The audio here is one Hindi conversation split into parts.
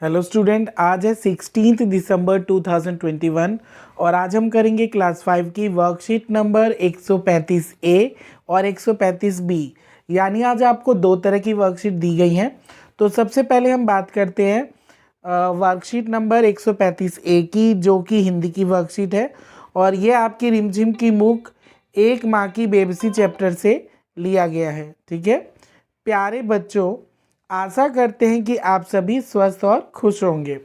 हेलो स्टूडेंट, आज है 16 दिसंबर 2021 और आज हम करेंगे क्लास 5 की वर्कशीट नंबर 135 ए और 135 बी। यानी आज आपको दो तरह की वर्कशीट दी गई हैं। तो सबसे पहले हम बात करते हैं वर्कशीट नंबर 135 ए की, जो कि हिंदी की वर्कशीट है और ये आपकी रिमझिम की मुख एक माँ की बेबसी चैप्टर से लिया गया है। ठीक है प्यारे बच्चों, आशा करते हैं कि आप सभी स्वस्थ और खुश होंगे।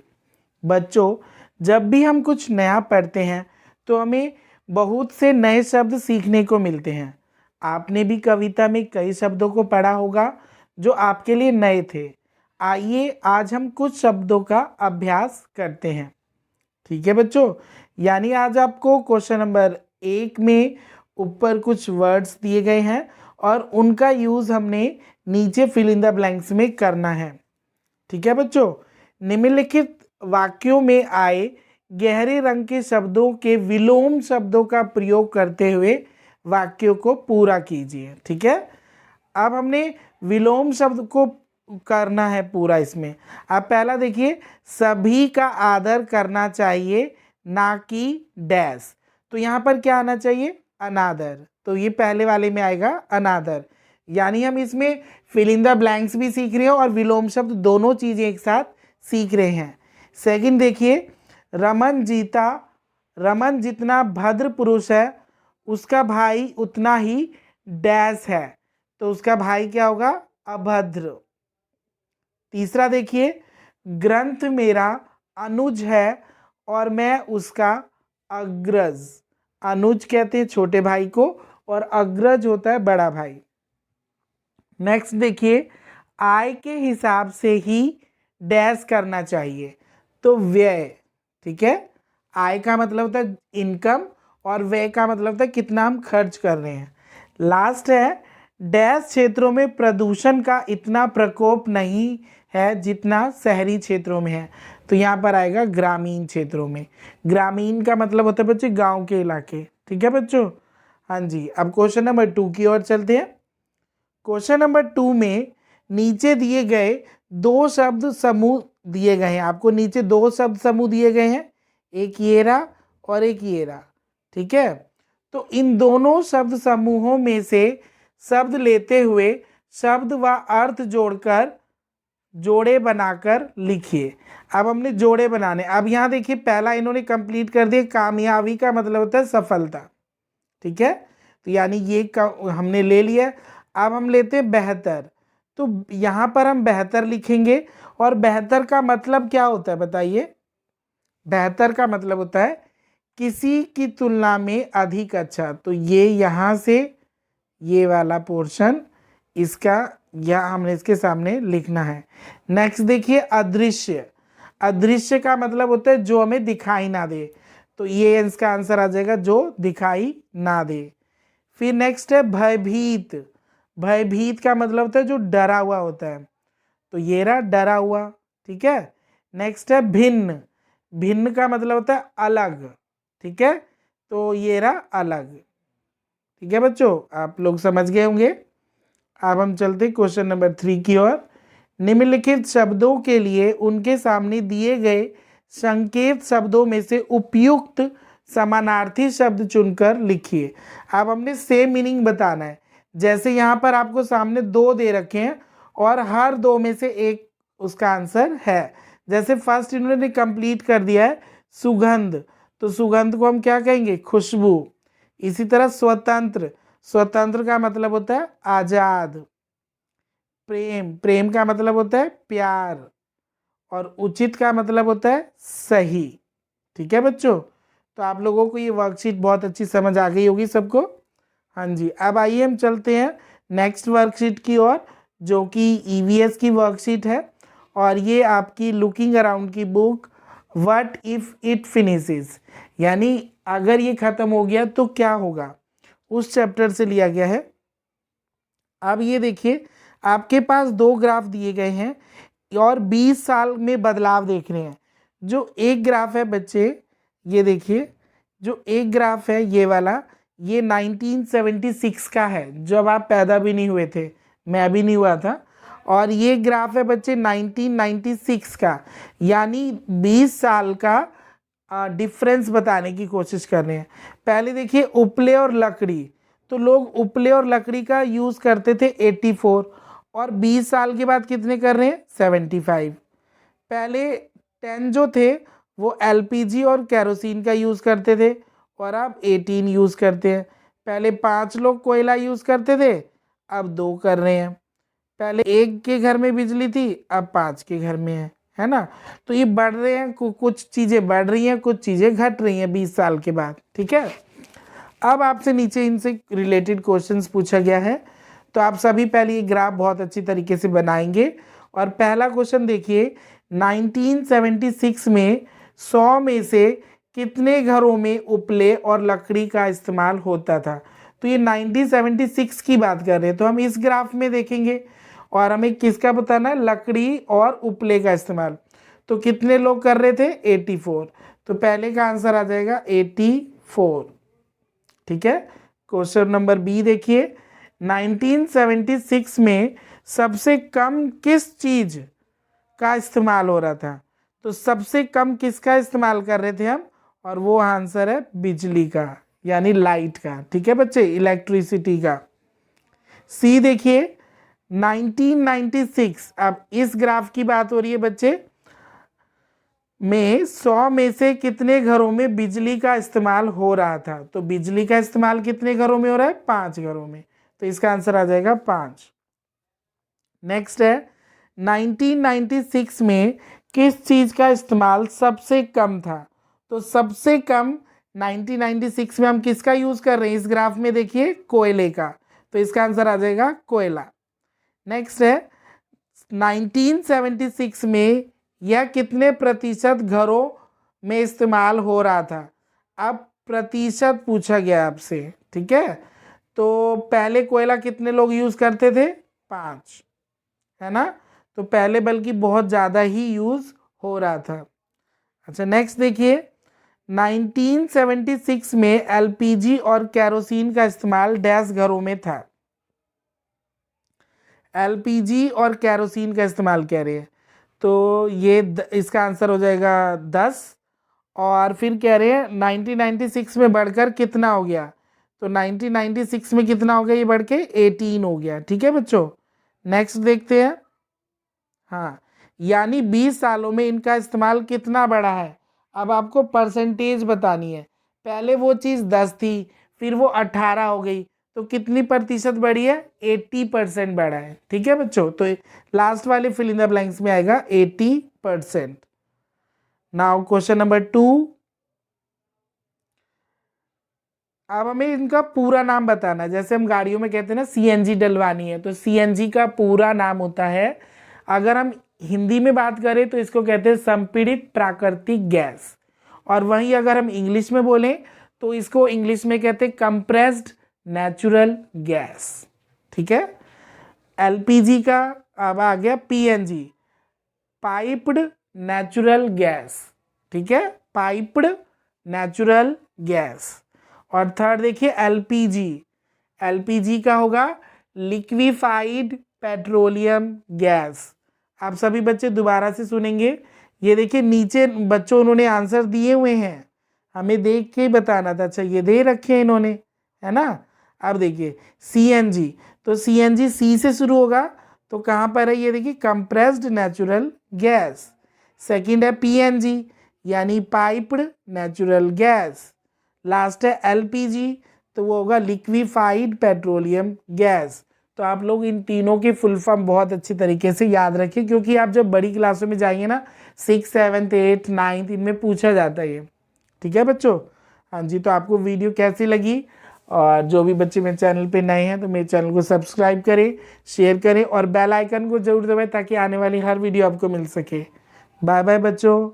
बच्चों, जब भी हम कुछ नया पढ़ते हैं तो हमें बहुत से नए शब्द सीखने को मिलते हैं। आपने भी कविता में कई शब्दों को पढ़ा होगा जो आपके लिए नए थे। आइए आज हम कुछ शब्दों का अभ्यास करते हैं। ठीक है बच्चों, यानी आज आपको क्वेश्चन नंबर 1 में ऊपर कुछ वर्ड्स दिए गए हैं और उनका यूज़ हमने नीचे फिल इन द ब्लैंक्स में करना है। ठीक है बच्चों, निम्नलिखित वाक्यों में आए गहरे रंग के शब्दों के विलोम शब्दों का प्रयोग करते हुए वाक्यों को पूरा कीजिए। ठीक है, अब हमने विलोम शब्द को करना है पूरा। इसमें आप पहला देखिए, सभी का आदर करना चाहिए ना कि डैश। तो यहाँ पर क्या आना चाहिए? अनादर। तो ये पहले वाले में आएगा अनादर। यानी हम इसमें फिल इन द ब्लैंक्स भी सीख रहे हैं और विलोम शब्द दोनों चीज़ें एक साथ सीख रहे हैं। सेकंड देखिए, रमन जितना भद्र पुरुष है उसका भाई उतना ही डैश है। तो उसका भाई क्या होगा? अभद्र। तीसरा देखिए, ग्रंथ मेरा अनुज है और मैं उसका अग्रज। अनुज कहते हैं छोटे भाई को और अग्रज होता है बड़ा भाई। नेक्स्ट देखिए, आय के हिसाब से ही डैश करना चाहिए। तो व्यय। ठीक है, आय का मतलब होता है इनकम और व्यय का मतलब होता है कितना हम खर्च कर रहे हैं। लास्ट है, डैश क्षेत्रों में प्रदूषण का इतना प्रकोप नहीं है जितना शहरी क्षेत्रों में है। तो यहाँ पर आएगा ग्रामीण क्षेत्रों में। ग्रामीण का मतलब होता है बच्चे गांव के इलाके। ठीक है बच्चों, हाँ जी। अब क्वेश्चन नंबर 2 की ओर चलते हैं। क्वेश्चन नंबर 2 में नीचे दिए गए दो शब्द समूह दिए गए हैं। आपको नीचे दो शब्द समूह दिए गए हैं, एक येरा और एक येरा। ठीक है, तो इन दोनों शब्द समूहों में से शब्द लेते हुए शब्द व अर्थ जोड़कर जोड़े बनाकर लिखिए। अब हमने जोड़े बनाने। अब यहाँ देखिए, पहला इन्होंने कंप्लीट कर दिया। कामयाबी का मतलब होता है सफलता। ठीक है, तो यानी ये हमने ले लिया। अब हम लेते हैं बेहतर। तो यहाँ पर हम बेहतर लिखेंगे और बेहतर का मतलब क्या होता है बताइए? बेहतर का मतलब होता है किसी की तुलना में अधिक अच्छा। तो ये यहाँ से ये वाला पोर्शन इसका यहाँ हमने इसके सामने लिखना है। नेक्स्ट देखिए, अदृश्य। अदृश्य का मतलब होता है जो हमें दिखाई ना दे। तो ये इसका आंसर आ जाएगा, जो दिखाई ना दे। फिर नेक्स्ट है भयभीत। भयभीत का मतलब होता है जो डरा हुआ होता है। तो ये रहा डरा हुआ। ठीक है, नेक्स्ट है भिन्न। भिन्न का मतलब होता है अलग। ठीक है, तो ये रहा अलग। ठीक है बच्चों, आप लोग समझ गए होंगे। अब हम चलते क्वेश्चन नंबर 3 की ओर। निम्नलिखित शब्दों के लिए उनके सामने दिए गए संकेत शब्दों में से उपयुक्त समानार्थी शब्द चुनकर लिखिए। अब हमने सेम मीनिंग बताना है। जैसे यहाँ पर आपको सामने दो दे रखे हैं और हर दो में से एक उसका आंसर है। जैसे फर्स्ट इन्होंने कंप्लीट कर दिया है सुगंध। तो सुगंध को हम क्या कहेंगे? खुशबू। इसी तरह स्वतंत्र। स्वतंत्र का मतलब होता है आजाद। प्रेम। प्रेम का मतलब होता है प्यार। और उचित का मतलब होता है सही। ठीक है बच्चों, तो आप लोगों को ये वर्कशीट बहुत अच्छी समझ आ गई होगी सबको। हाँ जी, अब आइए हम चलते हैं नेक्स्ट वर्कशीट की ओर, जो कि ईवीएस की वर्कशीट है और ये आपकी लुकिंग अराउंड की book what if it finishes, यानी अगर ये खत्म हो गया तो क्या होगा, उस चैप्टर से लिया गया है। अब ये देखिए, आपके पास दो ग्राफ दिए गए हैं और 20 साल में बदलाव देख रहे हैं। जो एक ग्राफ है बच्चे, ये देखिए, जो एक ग्राफ है ये वाला, ये 1976 का है, जब आप पैदा भी नहीं हुए थे, मैं भी नहीं हुआ था। और ये ग्राफ है बच्चे 1996 का, यानी 20 साल का डिफरेंस बताने की कोशिश कर रहे हैं। पहले देखिए उपले और लकड़ी, तो लोग उपले और लकड़ी का यूज़ करते थे 84, और 20 साल के बाद कितने कर रहे हैं 75। पहले 10 जो थे वो एलपीजी और केरोसिन का यूज़ करते थे, और अब 18 यूज़ करते हैं। पहले 5 लोग कोयला यूज़ करते थे, अब 2 कर रहे हैं। पहले 1 के घर में बिजली थी, अब 5 के घर में है ना। तो ये बढ़ रहे हैं, कुछ चीज़ें बढ़ रही हैं, कुछ चीज़ें घट रही हैं 20 साल के बाद, ठीक है। अब आपसे नीचे इनसे रिलेटेड क्वेश्चंस पूछा गया है, तो आप सभी पहले ये ग्राफ बहुत अच्छी तरीके से बनाएंगे। और पहला क्वेश्चन देखिए, 1976 में 100 में से कितने घरों में उपले और लकड़ी का इस्तेमाल होता था। तो ये 1976 की बात कर रहे हैं, तो हम इस ग्राफ में देखेंगे, और हमें किसका बताना है, लकड़ी और उपले का इस्तेमाल। तो कितने लोग कर रहे थे 84, तो पहले का आंसर आ जाएगा 84, ठीक है। क्वेश्चन नंबर बी देखिए, 1976 में सबसे कम किस चीज का इस्तेमाल हो रहा था। तो सबसे कम किसका इस्तेमाल कर रहे थे हम, और वो आंसर है बिजली का, यानी लाइट का, ठीक है बच्चे, इलेक्ट्रिसिटी का। सी देखिए 1996, अब इस ग्राफ की बात हो रही है बच्चे, में 100 में से कितने घरों में बिजली का इस्तेमाल हो रहा था। तो बिजली का इस्तेमाल कितने घरों में हो रहा है, 5 घरों में, तो इसका आंसर आ जाएगा 5। नेक्स्ट है 1996 में किस चीज का इस्तेमाल सबसे कम था। तो सबसे कम 1996 में हम किसका यूज कर रहे हैं, इस ग्राफ में देखिए कोयले का, तो इसका आंसर आ जाएगा कोयला। नेक्स्ट है 1976 में यह कितने प्रतिशत घरों में इस्तेमाल हो रहा था। अब प्रतिशत पूछा गया आपसे, ठीक है। तो पहले कोयला कितने लोग यूज करते थे, 5, है ना। तो पहले बल्कि बहुत ज़्यादा ही यूज हो रहा था। अच्छा नेक्स्ट देखिए, 1976 में एलपीजी और केरोसिन का इस्तेमाल डैश घरों में था। एलपीजी और केरोसिन का इस्तेमाल कह रहे हैं, तो ये इसका आंसर हो जाएगा 10। और फिर कह रहे हैं 1996 में बढ़कर कितना हो गया, तो 1996 में कितना हो गया, ये बढ़ के 18 हो गया, ठीक है बच्चों। नेक्स्ट देखते हैं, हाँ, यानी 20 सालों में इनका इस्तेमाल कितना बढ़ा है। अब आपको परसेंटेज बतानी है, पहले वो चीज़ 10 थी, फिर वो 18 हो गई, तो कितनी प्रतिशत बढ़ी है, 80% बढ़ा है, ठीक है बच्चों। तो लास्ट वाले फिल इन द ब्लैंक्स में आएगा 80%। नाउ क्वेश्चन नंबर 2, अब हमें इनका पूरा नाम बताना है। जैसे हम गाड़ियों में कहते हैं ना सीएनजी डलवानी है, तो सीएनजी का पूरा नाम होता है, अगर हम हिंदी में बात करें तो इसको कहते हैं संपीड़ित प्राकृतिक गैस, और वहीं अगर हम इंग्लिश में बोलें तो इसको इंग्लिश में कहते हैं कंप्रेस्ड नेचुरल गैस, ठीक है। एलपीजी का अब आ गया पीएनजी, पाइप्ड नेचुरल गैस, ठीक है, पाइप्ड नेचुरल गैस। और थर्ड देखिए एलपीजी, एलपीजी का होगा लिक्विफाइड पेट्रोलियम गैस। आप सभी बच्चे दोबारा से सुनेंगे, ये देखिए नीचे बच्चों उन्होंने आंसर दिए हुए हैं, हमें देख के ही बताना था। अच्छा ये दे रखे हैं इन्होंने, है ना। अब देखिए सीएनजी, तो सीएनजी सी से शुरू होगा, तो कहाँ पर है, ये देखिए कंप्रेस्ड नेचुरल गैस। सेकंड है पीएनजी, यानी पाइप्ड नेचुरल गैस। लास्ट है एलपीजी, तो वो होगा लिक्विफाइड पेट्रोलियम गैस। तो आप लोग इन तीनों के फुल फॉर्म बहुत अच्छी तरीके से याद रखें, क्योंकि आप जब बड़ी क्लासों में जाएंगे ना 6, 7, 8, 9 इनमें पूछा जाता है ये, ठीक है बच्चों। हाँ जी, तो आपको वीडियो कैसी लगी, और जो भी बच्चे मेरे चैनल पे नए हैं तो मेरे चैनल को सब्सक्राइब करें, शेयर करें और बेल आइकन को जरूर दबाएं ताकि आने वाली हर वीडियो आपको मिल सके। बाय बाय बच्चों।